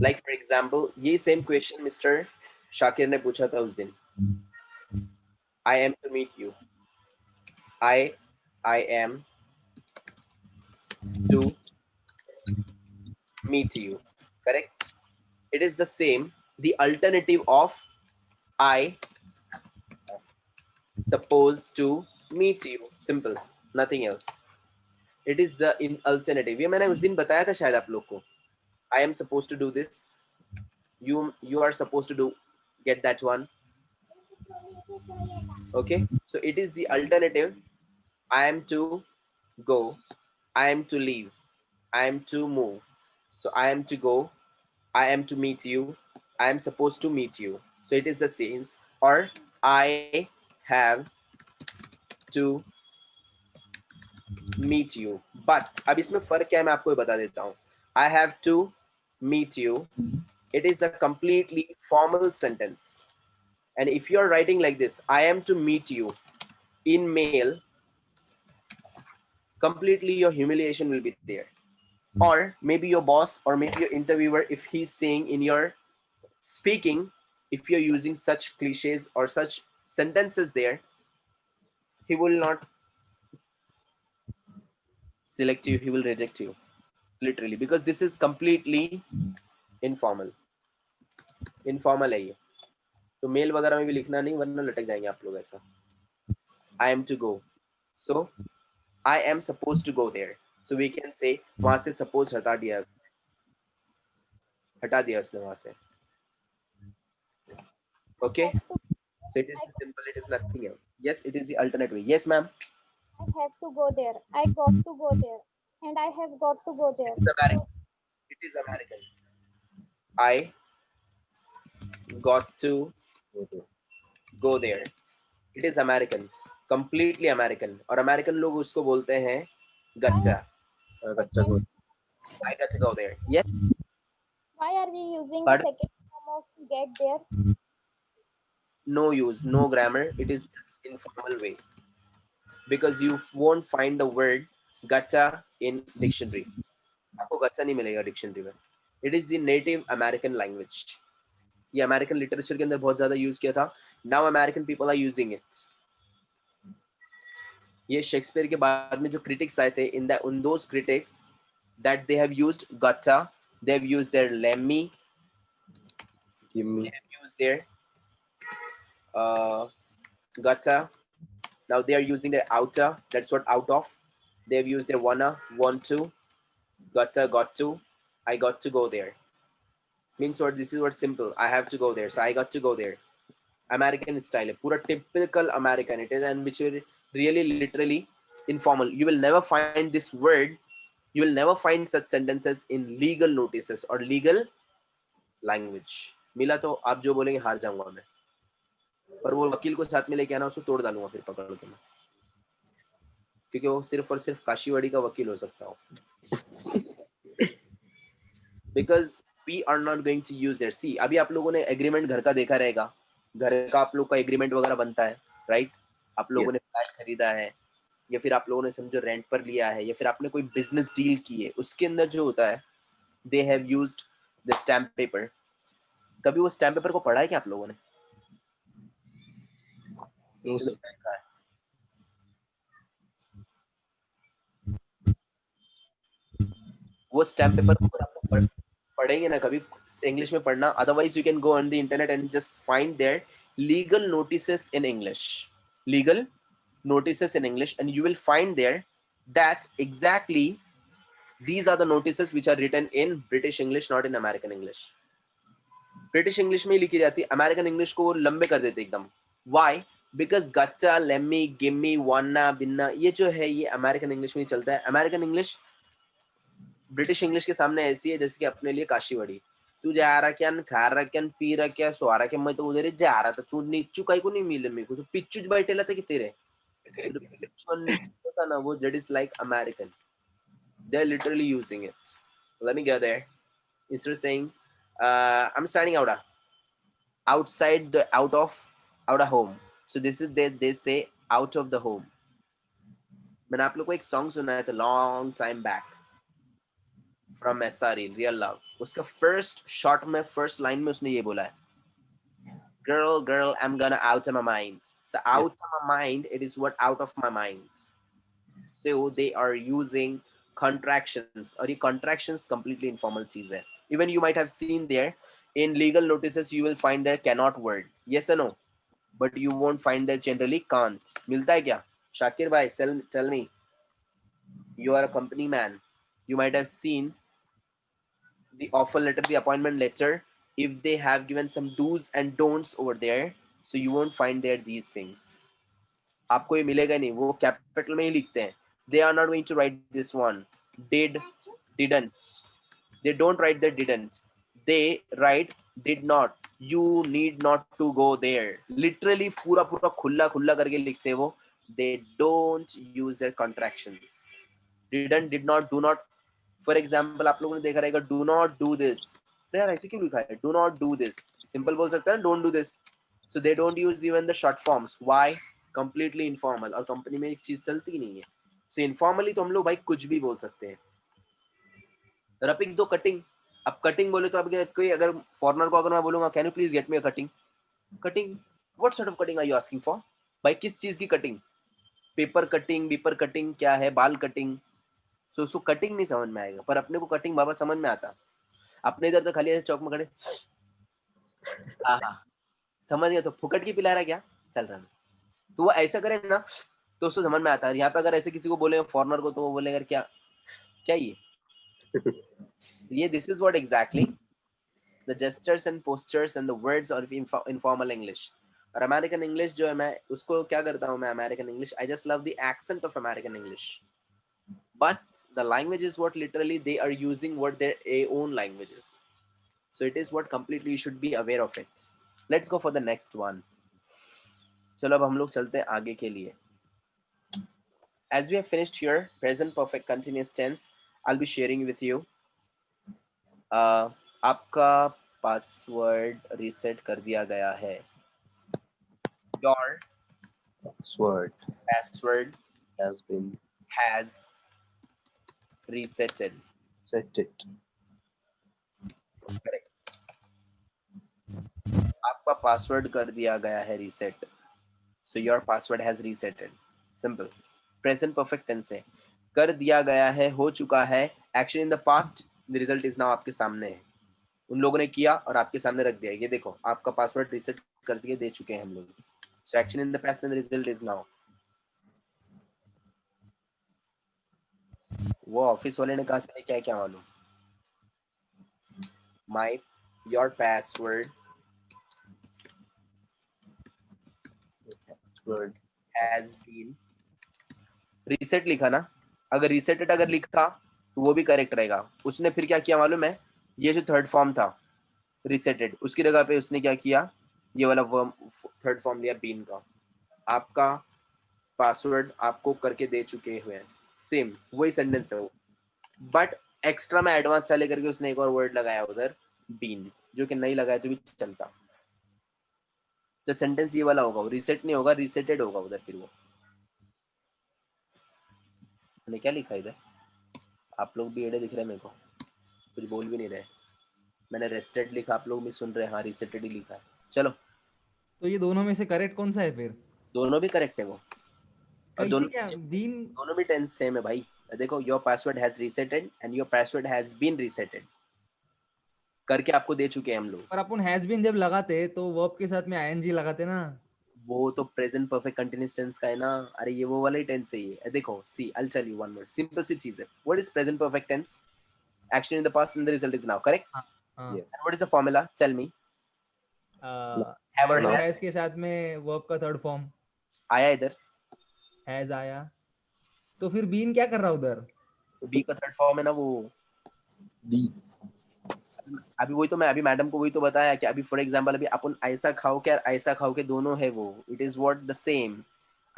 like for example ये same question mister Shakir ने पूछा था उस दिन. I am to meet you. I am to meet you. Correct? It is the same. The alternative of I supposed to meet you. Simple. Nothing else. It is the alternative. ये मैंने उस दिन बताया था शायद आप लोग को. I am supposed to do this. You are supposed to get that one. Okay. So it is the alternative. I am to go. I am to leave. I am to move. So I am to go. I am to meet you. I am supposed to meet you. So it is the same. Or I have to meet you. But अब इसमें फर्क क्या है मैं आपको बता देता हूँ. I have to meet you. It is a completely formal sentence. And if you are writing like this, I am to meet you in male, completely your humiliation will be there. Or maybe your boss or maybe your interviewer, if he's saying in your speaking, if you're using such cliches or such sentences there, he will not select you, he will reject you literally, because this is completely informal. है ये. तो mail वगैरह में भी लिखना नहीं वरना लटक जाएंगे आप लोग ऐसा. I am to go. So I am supposed to go there. So we can say वहां से suppose हटा दिया उसने वहां से. Okay. So it is simple. It is nothing else. Yes, it is the alternate way. Yes, ma'am. I have to go there. I got to go there. And I have got to go there. It's American. It is American. I got to go there. It is American. Completely American. और American लोग उसको बोलते हैं गच्चा. बच्चा को I got to go there. Yes. Why are we using But- the second form of get there? No use, no grammar. It is just informal way. Because you won't find the word gacha in dictionary. आपको gacha नहीं मिलेगा dictionary में. It is the native American language. ये American literature के अंदर बहुत ज़्यादा use किया था. Now American people are using it. ये शेक्सपियर के बाद में जो critics आए थे, in those critics that they have used gacha, they have used their lemmy, give me they have used their gacha. Now they are using their outer. That's what out of. They have used their wanna, want to, gotta, got to. I got to go there. Means what? This is what simple. I have to go there. So I got to go there. American style. Pura typical American it is, and which is really literally informal. You will never find this word. You will never find such sentences in legal notices or legal language. मिला तो आप जो बोलेंगे हार जाऊंगा मैं. पर वो वकील को साथ में लेके आना, उसको तोड़ डालूंगा फिर पकड़ के मैं, क्योंकि वो सिर्फ और सिर्फ काशीवाड़ी का वकील हो सकता हो. Because we are not going to use there. See अभी आप लोगों ने एग्रीमेंट घर का देखा रहेगा. घर का आप लोग का एग्रीमेंट वगैरह बनता है, राइट? आप लोगों ने फ्लैट खरीदा है या फिर आप लोगों ने समझो रेंट पर लिया है या फिर आपने कोई बिजनेस डील की है, उसके अंदर जो होता है they have used the stamp paper. कभी वो स्टैम्प पेपर को पढ़ा है क्या आप लोगों ने? No, sir. वो स्टैम्प पेपर को आप लोग पढ़ेंगे ना कभी इंग्लिश में पढ़ना, otherwise you can go on the internet and just find their legal notices in English, legal notices in English, and you will find there that exactly these are the notices which are written in British English, not in American English. British English में ही लिखी जाती है, American English को वो लंबे कर देते एकदम. Why? Because gotcha, lemmy, gimme, wanna, binna, ये जो है ये American English में ही चलता है. American English British English के सामने ऐसी है जैसे कि अपने लिए काशीवाड़ी. तू जा रहा क्या, खा रहा क्या, पी रहा क्या, सो रहा क्या, मैं तो उधर जा रहा था, तू नीचू काई को नहीं मिले मेरे को, तो पिच्चू बैठे थे कि तेरे वो that is like American. They're literally using it. Let me go there. Instead of saying, I'm standing outside the out of home. So this is they say out of the home. मैंने आप लोग को एक song सुनाया था long time back from SRE Real Love. उसका first shot में first line में उसने ये बोला है, girl, I'm gonna out of my mind. So out of my mind, it is what out of my mind. So they are using contractions, और ये contractions completely informal चीज है. Even you might have seen there in legal notices you will find there cannot word, yes or no, but you won't find there generally can't. मिलता है क्या? Shakir bhai, tell me, you are a company man, you might have seen the offer letter, the appointment letter, if they have given some do's and don'ts over there, so you won't find there these things. आपको ये मिलेगा नहीं, वो capital में ही लिखते हैं. They are not going to write this one, did, didn't. They don't write the didn't. They write did not. You need not to go there. Literally पूरा पूरा खुला खुला करके लिखते हैं वो. They don't use their contractions. Didn't, did not, do not. For example, आप लोगों ने देखा रहेगा do not do this. तो यार ऐसे क्यों लिखा है? Do not do this. Simple बोल सकते हैं don't do this. So they don't use even the short forms. Why? Completely informal. और कंपनी में एक चीज चलती ही नहीं है. So informally तो हम लोग भाई कुछ भी बोल सकते हैं. रपिक दो कटिंग. अब कटिंग बोले तो अब कोई अगर फॉरनर को अगर मैं बोलूंगा can you please get me a cutting, cutting what sort of cutting are you asking for? भाई किस चीज की cutting? Paper cutting, beeper cutting, क्या है, बाल कटिंग. सो उसको कटिंग नहीं समझ में आएगा, पर अपने को कटिंग बाबा समझ में आता. अपने इधर तो खाली ऐसे चौक में खड़े समझ गया, तो फुकट की पिला रहा क्या चल रहा है, तो वो ऐसा करे ना तो उसको समझ में आता है. यहाँ पे अगर ऐसे किसी को बोले फॉरनर को तो वो बोलेगा क्या क्या ये this is what exactly the gestures and postures and the words of informal English. और American English जो है मैं उसको क्या करता हूँ मैं American English, I just love the accent of American English. But the language is what literally they are using what their own languages. So it is what completely you should be aware of it. Let's go for the next one. चलो अब हम लोग चलते हैं आगे के लिए. As we have finished here, present perfect continuous tense, I'll be sharing with you. आपका पासवर्ड रीसेट कर दिया गया है. Your password has been has resetted. set it. Correct. आपका पासवर्ड कर दिया गया है reset. So your password has resetted. Simple. Present perfect tense है. कर दिया गया है, हो चुका है. Action in the past, the result is now आपके सामने है. उन लोगों ने किया और आपके सामने रख दिया. ये देखो आपका पासवर्ड रीसेट कर दिए दे चुके हैं हम लोग. So action in the past and the result is now. वो ऑफिस वाले ने कहा से क्या क्या मालूम. Your password has been reset लिखा ना, अगर resetted अगर लिखा तो वो भी करेक्ट रहेगा. उसने फिर क्या किया मालूम है, ये जो थर्ड फॉर्म था resetted उसकी जगह पे उसने क्या किया, ये वाला थर्ड फॉर्म लिया बीन का. आपका पासवर्ड आपको करके दे चुके हुए हैं. सेम वही सेंटेंस है वो, बट एक्स्ट्रा में एडवांस चले करके उसने एक और वर्ड लगाया उधर बीन, जो कि नहीं लगाया तो भी चलता. तो सेंटेंस ये वाला होगा, वो रीसेट नहीं होगा, रीसेटेड होगा उधर. फिर वो मैंने क्या लिखा इधर, आप लोग भी एडे दिख रहे हैं मेरे को, कुछ बोल भी नहीं रहे. मैंने रेस्टेड लिखा, आप लोग भी सुन रहे हैं. हाँ रीसेटेड ही लिखा है. चलो तो ये दोनों में से करेक्ट कौन सा है फिर? दोनों भी करेक्ट है वो, और कैसे दोनों क्या बीन? दोनों भी टेंस सेम है भाई। देखो, your password has reseted and your password has been reseted करके आपको दे चुके हैं हम लोग। पर अपन हैज बीन जब लगाते तो वर्ब के साथ में आईएनजी लगाते ना। वो तो प्रेजेंट परफेक्ट कंटिन्यूअस टेंस का है ना। अरे ये वो वाला ही टेंस है ये। देखो, see I will tell you one more simple सी चीज है। What is present perfect tense? Action in the past and the result is now, correct? हाँ हाँ। Yes. And what is the formula? Tell me. Have or has? Has के साथ में verb का third form आया इधर, हैज आया, तो फिर बीन क्या कर रहा उधर? तो बी का थर्ड फॉर्म है ना वो। B. अभी वही तो मैं अभी मैडम को वही तो बताया कि अभी फॉर एग्जांपल अभी अपन ऐसा खाओ के ऐसा खाओ के दोनों है वो। It is what the same.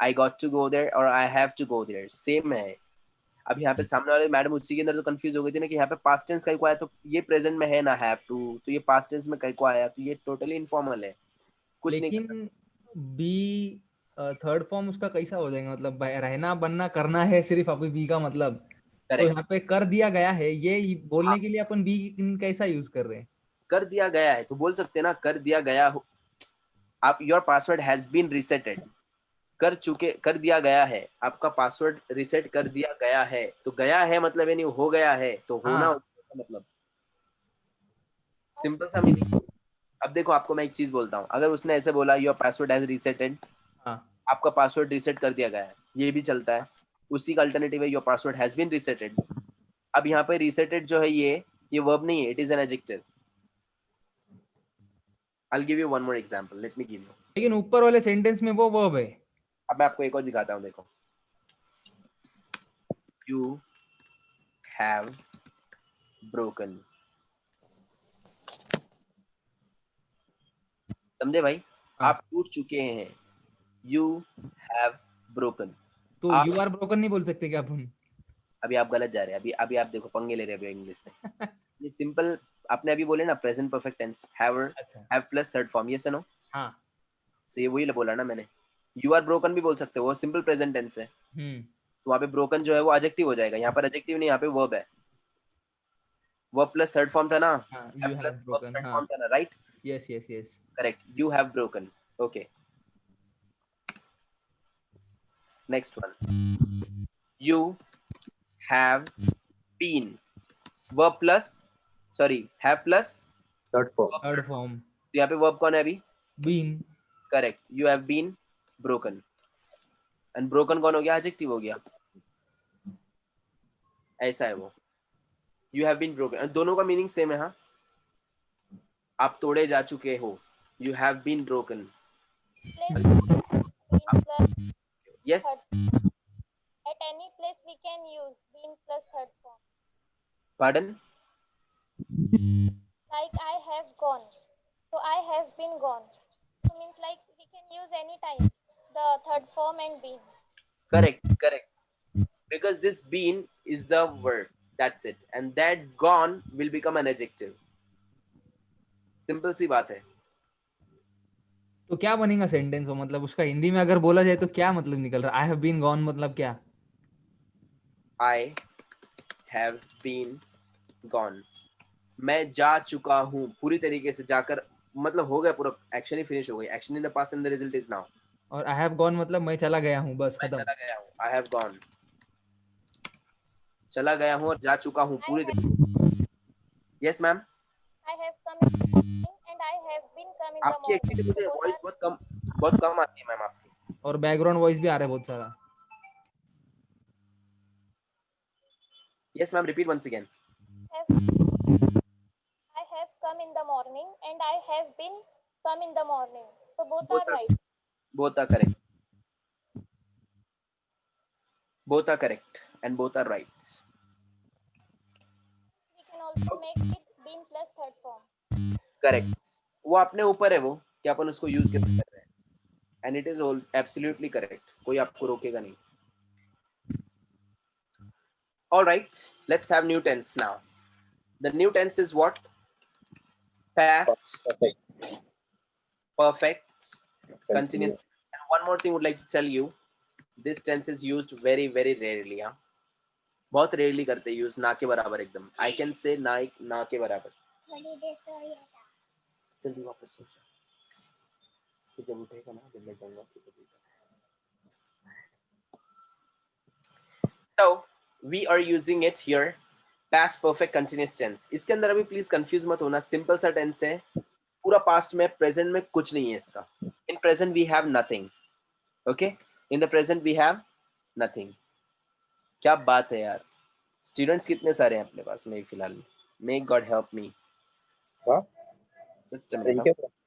I got to go there और I have to go there, same है। अब यहाँ पे सामने वाले मैडम उसी के अंदर तो कंफ्यूज हो गई थी ना कि यहाँ पे पास्ट टेंस कहीं को आया, तो ये प्रेजेंट में है ना हैव टू, तो ये पास्ट टेंस में कहीं को आया, तो ये टोटली इनफॉर्मल है, कुछ नहीं कर सकते। लेकिन बी थर्ड फॉर्म उसका कैसा हो जाएगा? मतलब रहना बनना करना है सिर्फ अभी बी का मतलब, तो करेक्ट, यहाँ पे कर दिया गया है, ये बोलने के लिए अपन बी कैसा यूज कर रहे हैं? कर दिया गया है तो बोल सकते हैं ना, कर दिया गया हो। आप योर पासवर्ड हैज बीन रिसेटेड, कर दिया गया है, आपका पासवर्ड रिसेट कर दिया गया है, तो गया है मतलब यानी हो गया है, तो होना हाँ। उसका मतलब, सिंपल सा मीनिंग। अब देखो, आपको मैं एक चीज बोलता हूँ, अगर उसने ऐसे बोला योर पासवर्ड हैज रिसेटेड, हाँ आपका पासवर्ड रिसेट कर दिया गया है, ये भी चलता है। उसी का अल्टरनेटिव है योर पासवर्ड हैज बीन रिसेटेड। अब यहाँ पे रिसेटेड जो है ये वर्ब नहीं है, it is an adjective. I will give you one more example, let me give you. लेकिन ऊपर वाले सेंटेंस में वो वर्ब है। अब मैं आपको एक और दिखाता हूँ, देखो, यू हैव ब्रोकन। समझे भाई? हाँ। आप टूट चुके हैं, यू हैव ब्रोकन। तो आप यू आर ब्रोकन नहीं बोल सकते क्या अपन? अभी आप गलत जा रहे हैं, अभी आप देखो पंगे ले रहे हैं इंग्लिश से। ये सिंपल, आपने अभी बोले ना प्रेजेंट परफेक्ट टेंस, अच्छा। Have plus third form, yes no? हाँ। तो ये वही बोला ना मैंने। यू आर ब्रोकन भी बोल सकते हो, वो सिंपल प्रेजेंट टेंस है, तो वहाँ पे ब्रोकन जो है वो एडजेक्टिव हो जाएगा। यहाँ पर एडजेक्टिव नहीं, यहाँ पे वर्ब है। वर्ब प्लस थर्ड फॉर्म था ना, हाँ, have you plus have verb broken. Third हाँ, फॉर्म था ना, right? Yes yes yes. Correct, you have broken. Okay, next one, you have been, verb plus, sorry, have plus Third form. Third form तो यहाँ पे verb कौन है अभी? Been. Correct, you have been broken, and broken कौन हो गया? Adjective हो गया। ऐसा है वो, यू हैव बीन ब्रोकन, दोनों का मीनिंग सेम है। हाँ, आप तोड़े जा चुके हो, you have been broken. Place bean plus yes, third. At any place we can use bean plus third form. Pardon? Like I have gone. So I have been gone. So means like we can use any time the third form and bean. Correct, because this been is the verb, that's it, and that gone will become an adjective. Simple सी बात है। तो क्या बनेगा sentence हो? मतलब उसका हिंदी में अगर बोला जाए तो क्या मतलब निकल रहा है? आई हैव बीन गॉन मतलब क्या? आई हैव बीन गॉन, मैं जा चुका हूँ, पूरी तरीके से जाकर, मतलब हो गया पूरा, एक्शन ही फिनिश हो गई। Action in the past and the result is now. और आई हैव गॉन मतलब मैं चला गया हूँ, बस मैं खत्म। चला गया हूँ, आई हैव गॉन, चला गया हूँ और जा चुका हूँ पूरी तरीके। Yes ma'am? I have come in the morning and I have been come in the आपकी एक्चुअली morning. मुझे So both वॉइस are बहुत कम आती है मैम आपकी। और बैकग्राउंड वॉइस भी आ रहा है बहुत सारा। Yes ma'am, repeat once again. I have come in the morning and I have been come in the morning. So both are right. both are correct, both are correct and both are right. We can also make it bean plus third form. Correct, वो अपने ऊपर है वो कि अपन उसको use कैसे कर रहे हैं, and it is absolutely correct, कोई आपको रोकेगा नहीं। All right, let's have new tense now. The new tense is what? Past Perfect. perfect continuous tense. And one more thing would like to tell you, this tense is used very rarely. हाँ, बहुत rarely करते हैं use, ना के बराबर एकदम। I can say ना के बराबर। जल्दी वापस सो जा, फिर जब उठेगा ना, जब मैं जाऊंगा तो So we are using it here past perfect continuous tense. इसके अंदर अभी प्लीज कंफ्यूज मत होना, सिंपल सा टेंस है, पूरा पास्ट में, प्रेजेंट में कुछ नहीं है इसका. In present we have nothing. Okay, in the present we have nothing. क्या बात है यार, स्टूडेंट्स कितने सारे हैं अपने पास में फिलहाल. May God help me. हाँ? जस्ट अ ठीक मिनट. है.